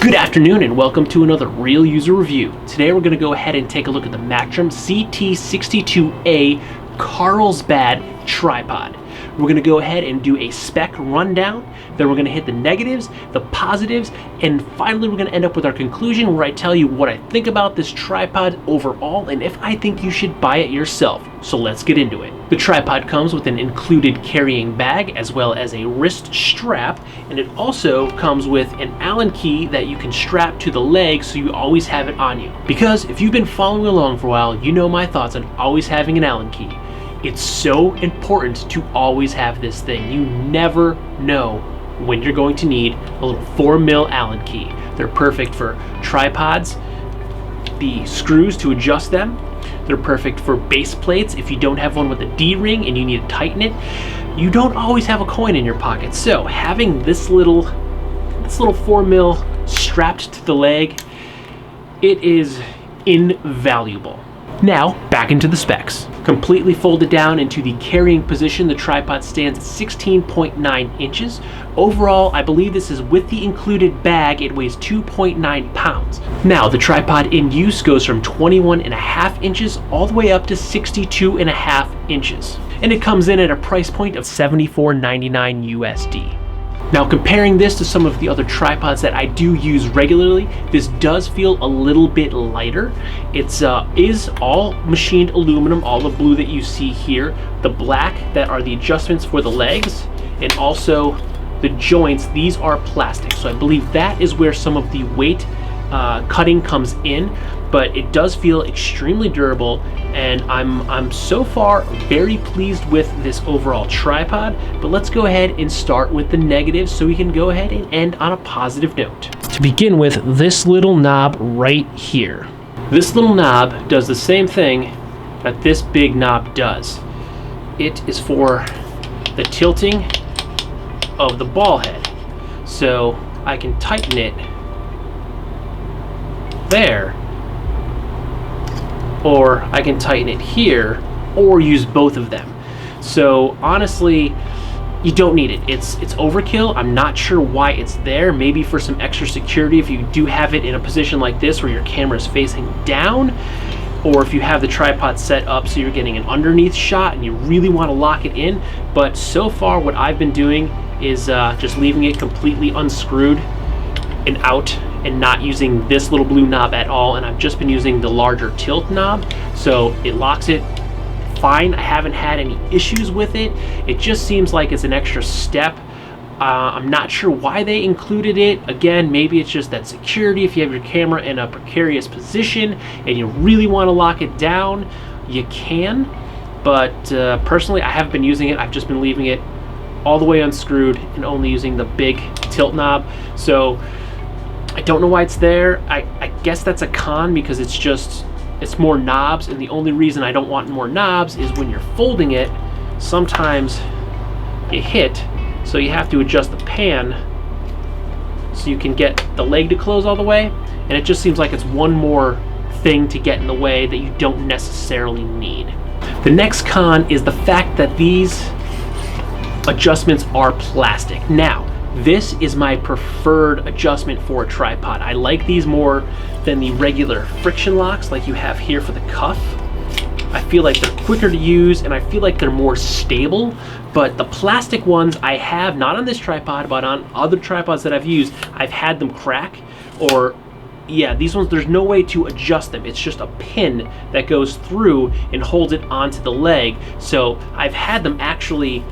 Good afternoon and welcome to another real user review. Today we're going to go ahead and take a look at the Mactrem CT62A Carlsbad tripod. We're going to go ahead and do a spec rundown, then we're going to hit the negatives, the positives, and finally we're going to end up with our conclusion where I tell you what I think about this tripod overall and if I think you should buy it yourself. So let's get into it. The tripod comes with an included carrying bag as well as a wrist strap, and it also comes with an Allen key that you can strap to the leg so you always have it on you. Because if you've been following along for a while, you know my thoughts on always having an Allen key. It's so important to always have this thing. You never know when you're going to need a little 4mm Allen key. They're perfect for tripods, the screws to adjust them. They're perfect for base plates if you don't have one with a D-ring and you need to tighten it. You don't always have a coin in your pocket, so having this little 4mm strapped to the leg, it is invaluable. Now, back into the specs. Completely folded down into the carrying position, the tripod stands at 16.9 inches. Overall, I believe this is with the included bag, it weighs 2.9 pounds. Now, the tripod in use goes from 21.5 inches all the way up to 62.5 inches. And it comes in at a price point of $74.99 USD. Now, comparing this to some of the other tripods that I do use regularly, this does feel a little bit lighter. It's is all machined aluminum, all the blue that you see here. The black that are the adjustments for the legs, and also the joints, these are plastic. So I believe that is where some of the weight cutting comes in, but it does feel extremely durable, and I'm so far very pleased with this overall tripod. But let's go ahead and start with the negatives so we can go ahead and end on a positive note. To begin with, this little knob right here. This little knob does the same thing that this big knob does. It is for the tilting of the ball head. So I can tighten it there, or I can tighten it here, or use both of them. So honestly, you don't need it. It's overkill. I'm not sure why it's there. Maybe for some extra security if you do have it in a position like this where your camera is facing down, or if you have the tripod set up so you're getting an underneath shot and you really want to lock it in. But so far what I've been doing is just leaving it completely unscrewed and out, and not using this little blue knob at all, and I've just been using the larger tilt knob, so it locks it fine. I haven't had any issues with it. It just seems like it's an extra step. I'm not sure why they included it. Again, maybe it's just that security. If you have your camera in a precarious position and you really want to lock it down, you can, but personally I haven't been using it. I've just been leaving it all the way unscrewed and only using the big tilt knob. So I don't know why it's there. I guess that's a con because it's more knobs, and the only reason I don't want more knobs is when you're folding it, sometimes you hit, so you have to adjust the pan so you can get the leg to close all the way, and it just seems like it's one more thing to get in the way that you don't necessarily need. The next con is the fact that these adjustments are plastic. Now, this is my preferred adjustment for a tripod. I like these more than the regular friction locks like you have here for the cuff. I feel like they're quicker to use and I feel like they're more stable, but the plastic ones I have, not on this tripod, but on other tripods that I've used, I've had them crack, or yeah, these ones, there's no way to adjust them. It's just a pin that goes through and holds it onto the leg. So I've had them actually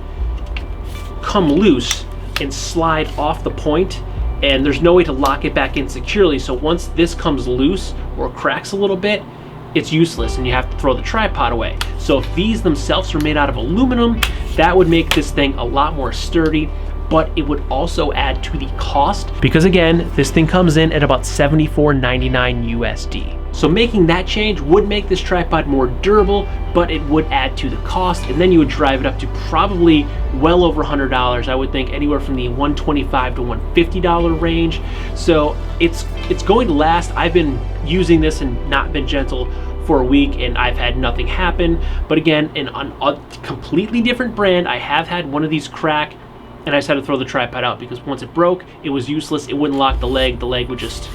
come loose and slide off the point, and there's no way to lock it back in securely. So once this comes loose or cracks a little bit, it's useless and you have to throw the tripod away. So if these themselves were made out of aluminum, that would make this thing a lot more sturdy, but it would also add to the cost because again, this thing comes in at about $74.99 USD. So making that change would make this tripod more durable, but it would add to the cost, and then you would drive it up to probably well over $100. I would think anywhere from the $125 to $150 range. So it's going to last. I've been using this and not been gentle for a week and I've had nothing happen. But again, on a completely different brand, I have had one of these crack and I just had to throw the tripod out because once it broke, it was useless. It wouldn't lock the leg would just...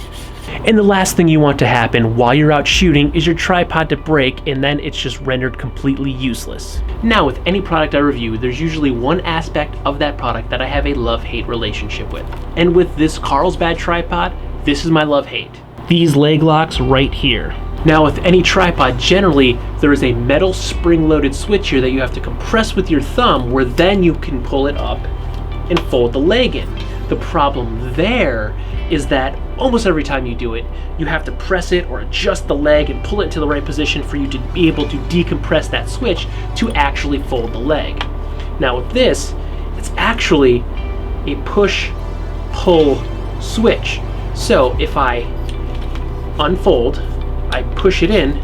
And the last thing you want to happen while you're out shooting is your tripod to break, and then it's just rendered completely useless. Now, with any product I review, there's usually one aspect of that product that I have a love-hate relationship with. And with this Carlsbad tripod, this is my love-hate. These leg locks right here. Now, with any tripod, generally, there is a metal spring-loaded switch here that you have to compress with your thumb, where then you can pull it up and fold the leg in. The problem there is that almost every time you do it, you have to press it or adjust the leg and pull it into the right position for you to be able to decompress that switch to actually fold the leg. Now with this, it's actually a push-pull switch. So if I unfold, I push it in,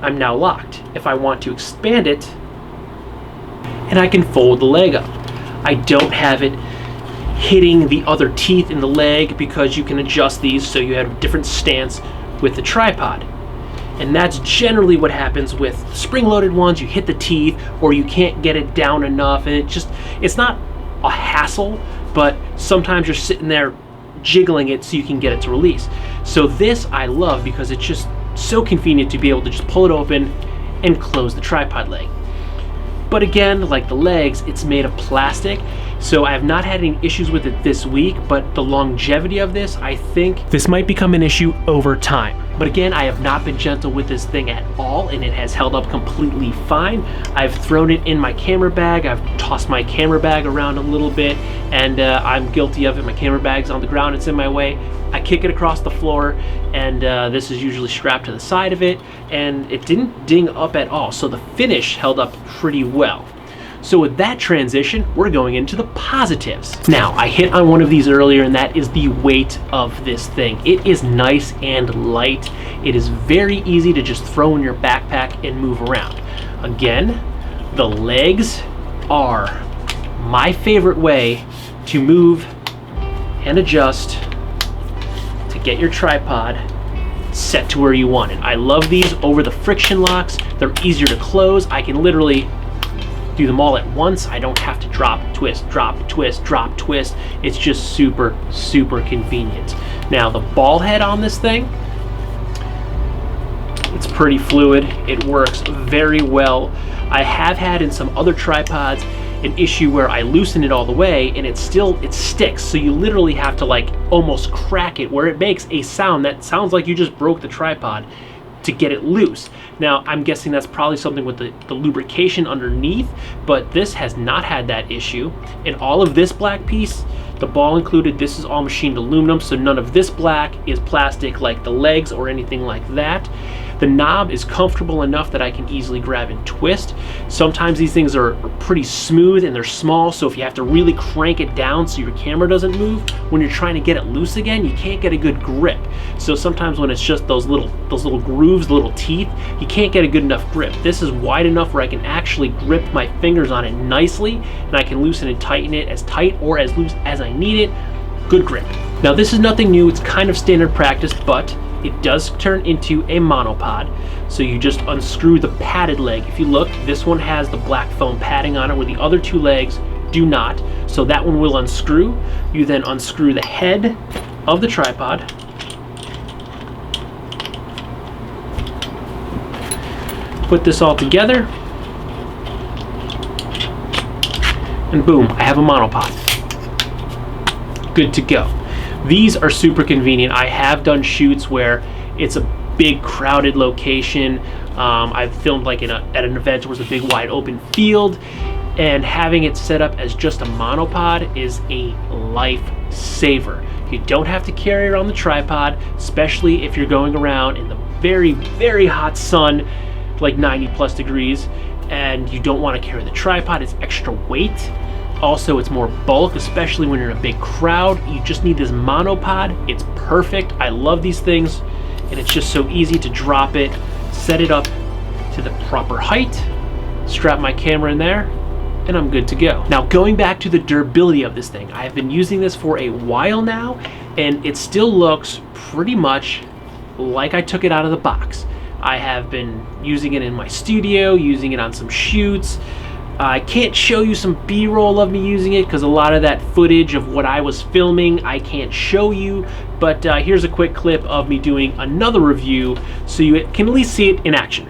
I'm now locked. If I want to expand it, and I can fold the leg up. I don't have it hitting the other teeth in the leg because you can adjust these so you have a different stance with the tripod. And that's generally what happens with spring-loaded ones. You hit the teeth or you can't get it down enough, and it's not a hassle, but sometimes you're sitting there jiggling it so you can get it to release. So this I love because it's just so convenient to be able to just pull it open and close the tripod leg. But again, like the legs, it's made of plastic, so I have not had any issues with it this week, but the longevity of this, I think this might become an issue over time. But again, I have not been gentle with this thing at all, and it has held up completely fine. I've thrown it in my camera bag, I've tossed my camera bag around a little bit, and I'm guilty of it. My camera bag's on the ground, it's in my way. I kick it across the floor, and this is usually strapped to the side of it, and it didn't ding up at all, so the finish held up pretty well. So with that transition, we're going into the positives. Now, I hit on one of these earlier, and that is the weight of this thing. It is nice and light. It is very easy to just throw in your backpack and move around. Again, the legs are my favorite way to move and adjust to get your tripod set to where you want it. I love these over the friction locks. They're easier to close. I can literally do them all at once. I don't have to drop, twist, drop, twist, drop, twist. It's just super, super convenient. Now the ball head on this thing, it's pretty fluid. It works very well. I have had in some other tripods an issue where I loosen it all the way and it sticks. So you literally have to like almost crack it where it makes a sound that sounds like you just broke the tripod to get it loose. Now, I'm guessing that's probably something with the lubrication underneath, but this has not had that issue. And all of this black piece, the ball included, this is all machined aluminum, so none of this black is plastic like the legs or anything like that. The knob is comfortable enough that I can easily grab and twist. Sometimes these things are pretty smooth and they're small, so if you have to really crank it down so your camera doesn't move, when you're trying to get it loose again, you can't get a good grip. So sometimes when it's just those little grooves, little teeth, you can't get a good enough grip. This is wide enough where I can actually grip my fingers on it nicely, and I can loosen and tighten it as tight or as loose as I need it. Good grip. Now this is nothing new, it's kind of standard practice, but it does turn into a monopod. So you just unscrew the padded leg. If you look, this one has the black foam padding on it where the other two legs do not. So that one will unscrew. You then unscrew the head of the tripod. Put this all together. And boom, I have a monopod. Good to go. These are super convenient. I have done shoots where it's a big crowded location. I've filmed like at an event where it's a big wide open field, and having it set up as just a monopod is a lifesaver. You don't have to carry it on the tripod, especially if you're going around in the very, very hot sun, like 90+ degrees, and you don't want to carry the tripod. It's extra weight. Also, it's more bulk, especially when you're in a big crowd. You just need this monopod. It's perfect. I love these things, and it's just so easy to drop it, set it up to the proper height, strap my camera in there, and I'm good to go. Now, going back to the durability of this thing, I have been using this for a while now, and it still looks pretty much like I took it out of the box. I have been using it in my studio, using it on some shoots. I can't show you some B-roll of me using it because a lot of that footage of what I was filming I can't show you, but here's a quick clip of me doing another review so you can at least see it in action.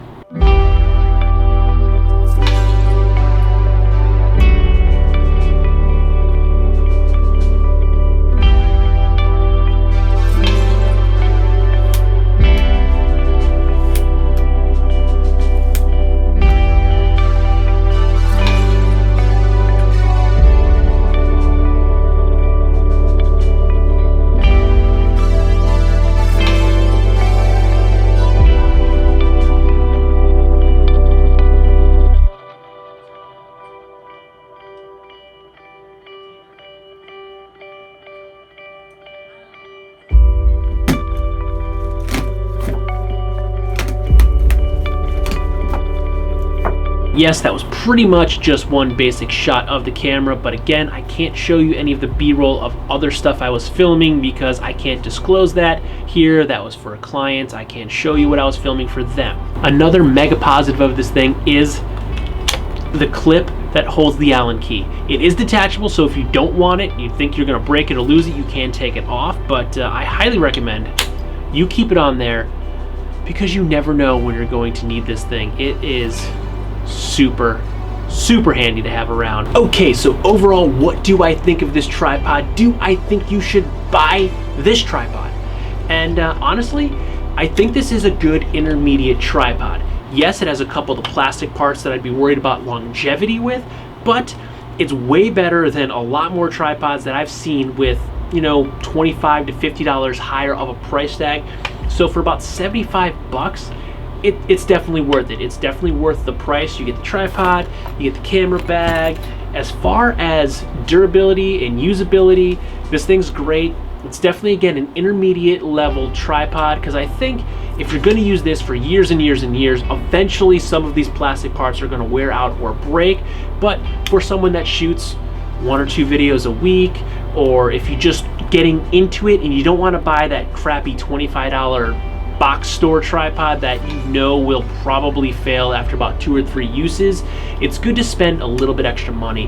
Yes, that was pretty much just one basic shot of the camera, but again, I can't show you any of the B-roll of other stuff I was filming because I can't disclose that here. That was for a client. I can't show you what I was filming for them. Another mega positive of this thing is the clip that holds the Allen key. It is detachable, so if you don't want it, you think you're gonna break it or lose it, you can take it off, but I highly recommend you keep it on there because you never know when you're going to need this thing. It is super handy to have around. Okay, so overall, what do I think of this tripod? Do I think you should buy this tripod? And honestly, I think this is a good intermediate tripod. Yes, it has a couple of the plastic parts that I'd be worried about longevity with, but it's way better than a lot more tripods that I've seen with, you know, $25 to $50 higher of a price tag. So for about 75 bucks, it's definitely worth it. It's definitely worth the price. You get the tripod, you get the camera bag. As far as durability and usability, this thing's great. It's definitely, again, an intermediate level tripod because I think if you're going to use this for years and years and years, eventually some of these plastic parts are going to wear out or break. But for someone that shoots 1 or 2 videos a week, or if you're just getting into it and you don't want to buy that crappy $25 box store tripod that you know will probably fail after about 2 or 3 uses, it's good to spend a little bit extra money.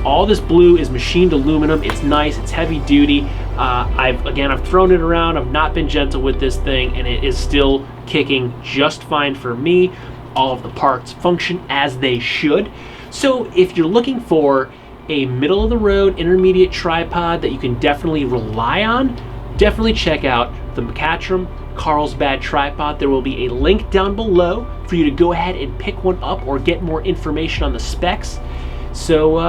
All this blue is machined aluminum. It's nice, it's heavy duty. I've thrown it around. I've not been gentle with this thing, and it is still kicking just fine for me. All of the parts function as they should. So if you're looking for a middle of the road intermediate tripod that you can definitely rely on, definitely check out the Mactrem Carlsbad tripod. There will be a link down below for you to go ahead and pick one up or get more information on the specs. So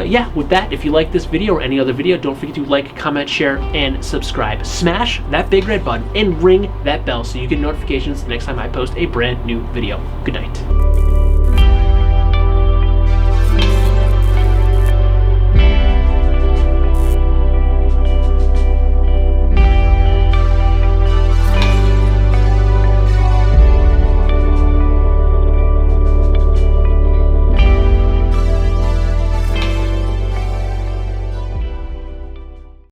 yeah, with that, if you like this video or any other video, don't forget to like, comment, share, and subscribe. Smash that big red button and ring that bell so you get notifications the next time I post a brand new video. Good night.